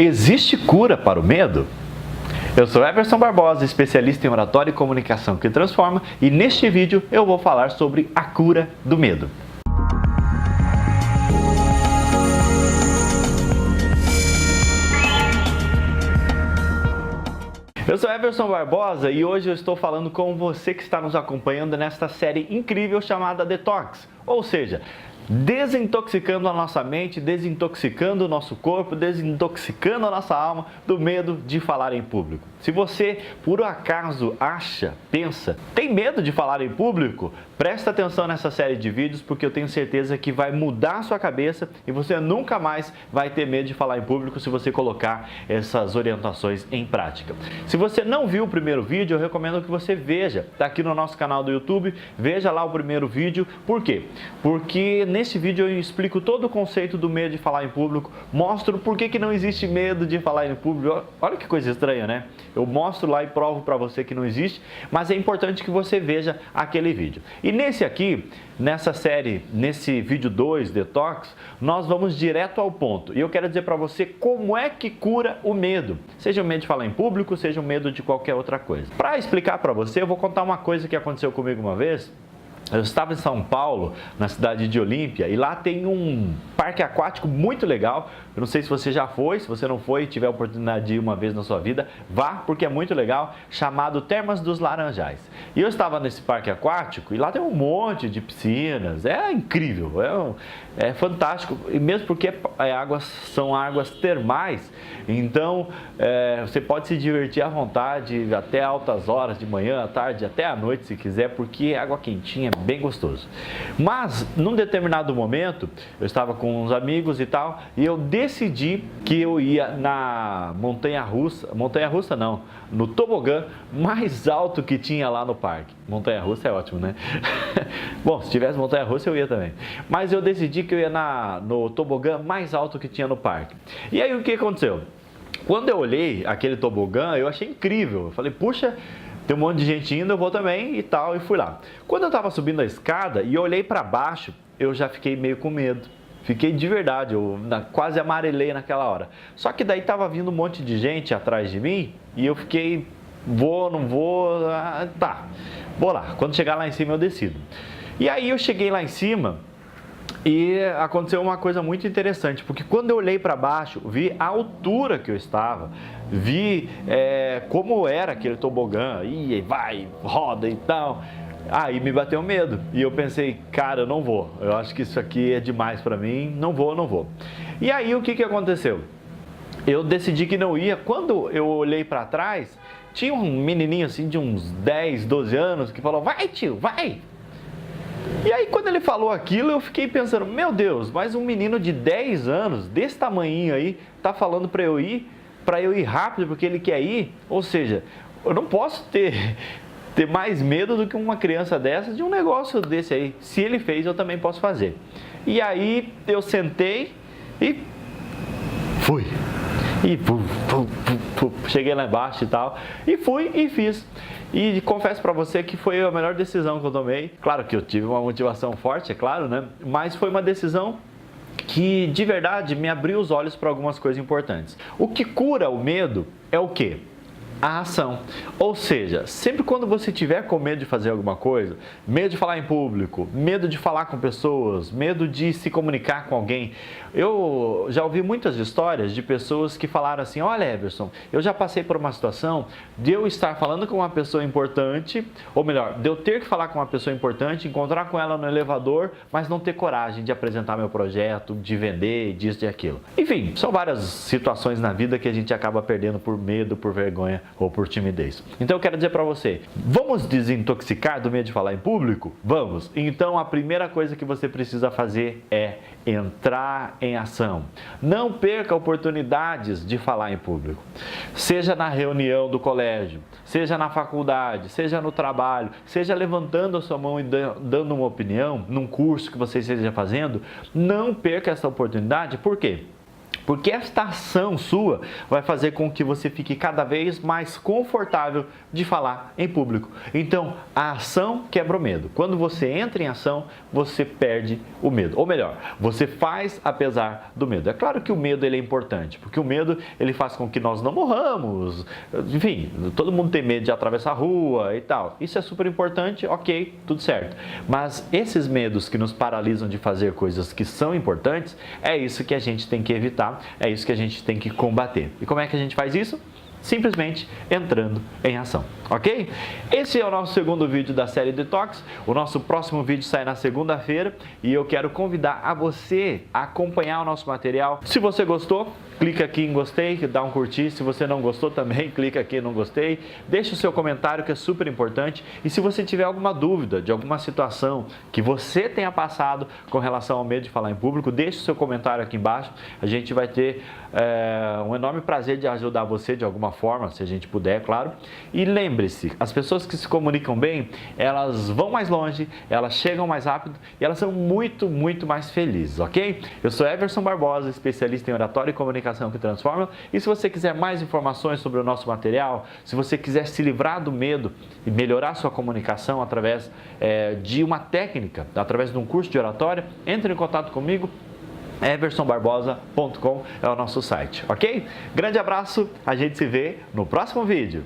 Existe cura para o medo? Eu sou Everson Barbosa, especialista em oratória e comunicação que transforma, e neste vídeo eu vou falar sobre a cura do medo. Eu sou Everson Barbosa e hoje eu estou falando com você que está nos acompanhando nesta série incrível chamada Detox, ou seja, desintoxicando a nossa mente, desintoxicando o nosso corpo, desintoxicando a nossa alma do medo de falar em público. Se você, por acaso, pensa, tem medo de falar em público, presta atenção nessa série de vídeos porque eu tenho certeza que vai mudar a sua cabeça e você nunca mais vai ter medo de falar em público se você colocar essas orientações em prática. Se você não viu o primeiro vídeo, eu recomendo que você veja. Está aqui no nosso canal do YouTube, veja lá o primeiro vídeo. Por quê? Porque nesse vídeo eu explico todo o conceito do medo de falar em público, mostro por que não existe medo de falar em público. Olha que coisa estranha, né? Eu mostro lá e provo para você que não existe, mas é importante que você veja aquele vídeo. E nesse aqui, nessa série, nesse vídeo 2, Detox, nós vamos direto ao ponto. E eu quero dizer para você como é que cura o medo. Seja o medo de falar em público, seja o medo de qualquer outra coisa. Para explicar para você, eu vou contar uma coisa que aconteceu comigo uma vez. Eu estava em São Paulo, na cidade de Olímpia, e lá tem um parque aquático muito legal. Eu não sei se você já foi, se você não foi e tiver a oportunidade de ir uma vez na sua vida, vá, porque é muito legal, chamado Termas dos Laranjais. E eu estava nesse parque aquático e lá tem um monte de piscinas, é incrível, é fantástico, e mesmo porque são águas termais, então você pode se divertir à vontade, até altas horas, de manhã, à tarde, até à noite se quiser, porque água quentinha é bem gostoso. Mas, num determinado momento, eu estava com uns amigos e tal, e eu decidi que eu ia na montanha-russa não, no tobogã mais alto que tinha lá no parque. Montanha-russa é ótimo, né? Bom, se tivesse montanha-russa eu ia também. Mas eu decidi que eu ia no tobogã mais alto que tinha no parque. E aí o que aconteceu? Quando eu olhei aquele tobogã, eu achei incrível. Eu falei, puxa, tem um monte de gente indo, eu vou também e tal, e fui lá. Quando eu estava subindo a escada e olhei para baixo, eu já fiquei meio com medo. Fiquei de verdade, eu quase amarelei naquela hora. Só que daí estava vindo um monte de gente atrás de mim e eu fiquei, vou, não vou, tá, vou lá. Quando chegar lá em cima eu decido. E aí eu cheguei lá em cima e aconteceu uma coisa muito interessante, porque quando eu olhei para baixo, vi a altura que eu estava, vi como era aquele tobogã, e vai, roda e tal. Aí me bateu medo e eu pensei, cara, eu não vou, eu acho que isso aqui é demais para mim, não vou. E aí o que aconteceu? Eu decidi que não ia. Quando eu olhei para trás, tinha um menininho assim de uns 10, 12 anos que falou, vai tio, vai! E aí quando ele falou aquilo, eu fiquei pensando, meu Deus, mas um menino de 10 anos, desse tamanhinho aí, tá falando para eu ir rápido porque ele quer ir? Ou seja, eu não posso ter mais medo do que uma criança dessa de um negócio desse aí. Se ele fez, eu também posso fazer. E aí eu sentei e fui. E cheguei lá embaixo e tal, e fui e fiz. E confesso pra você que foi a melhor decisão que eu tomei. Claro que eu tive uma motivação forte, é claro, né? Mas foi uma decisão que de verdade me abriu os olhos para algumas coisas importantes. O que cura o medo é o quê? A ação. Ou seja, sempre quando você tiver com medo de fazer alguma coisa, medo de falar em público, medo de falar com pessoas, medo de se comunicar com alguém, eu já ouvi muitas histórias de pessoas que falaram assim, olha Everson, eu já passei por uma situação de eu estar falando com uma pessoa importante, ou melhor, de eu ter que falar com uma pessoa importante, encontrar com ela no elevador, mas não ter coragem de apresentar meu projeto, de vender, disso e aquilo. Enfim, são várias situações na vida que a gente acaba perdendo por medo, por vergonha ou por timidez. Então eu quero dizer para você, vamos desintoxicar do medo de falar em público? Vamos! Então a primeira coisa que você precisa fazer é entrar em ação. Não perca oportunidades de falar em público. Seja na reunião do colégio, seja na faculdade, seja no trabalho, seja levantando a sua mão e dando uma opinião num curso que você esteja fazendo, não perca essa oportunidade. Por quê? Porque esta ação sua vai fazer com que você fique cada vez mais confortável de falar em público. Então, a ação quebra o medo. Quando você entra em ação, você perde o medo. Ou melhor, você faz apesar do medo. É claro que o medo ele é importante, porque o medo ele faz com que nós não morramos. Enfim, todo mundo tem medo de atravessar a rua e tal. Isso é super importante, ok, tudo certo. Mas esses medos que nos paralisam de fazer coisas que são importantes, é isso que a gente tem que evitar. É isso que a gente tem que combater. E como é que a gente faz isso? Simplesmente entrando em ação, ok? Esse é o nosso segundo vídeo da série Detox. O nosso próximo vídeo sai na segunda-feira e eu quero convidar a você a acompanhar o nosso material. Se você gostou, clica aqui em gostei, dá um curtir. Se você não gostou também, clica aqui em não gostei. Deixe o seu comentário que é super importante. E se você tiver alguma dúvida de alguma situação que você tenha passado com relação ao medo de falar em público, deixe o seu comentário aqui embaixo. A gente vai ter um enorme prazer de ajudar você de alguma forma, se a gente puder, claro. E lembre-se, as pessoas que se comunicam bem, elas vão mais longe, elas chegam mais rápido e elas são muito, muito mais felizes, ok? Eu sou Everson Barbosa, especialista em oratória e comunicação que transforma. E se você quiser mais informações sobre o nosso material, se você quiser se livrar do medo e melhorar sua comunicação através de uma técnica, através de um curso de oratória, entre em contato comigo. eversonbarbosa.com é o nosso site, ok? Grande abraço, a gente se vê no próximo vídeo.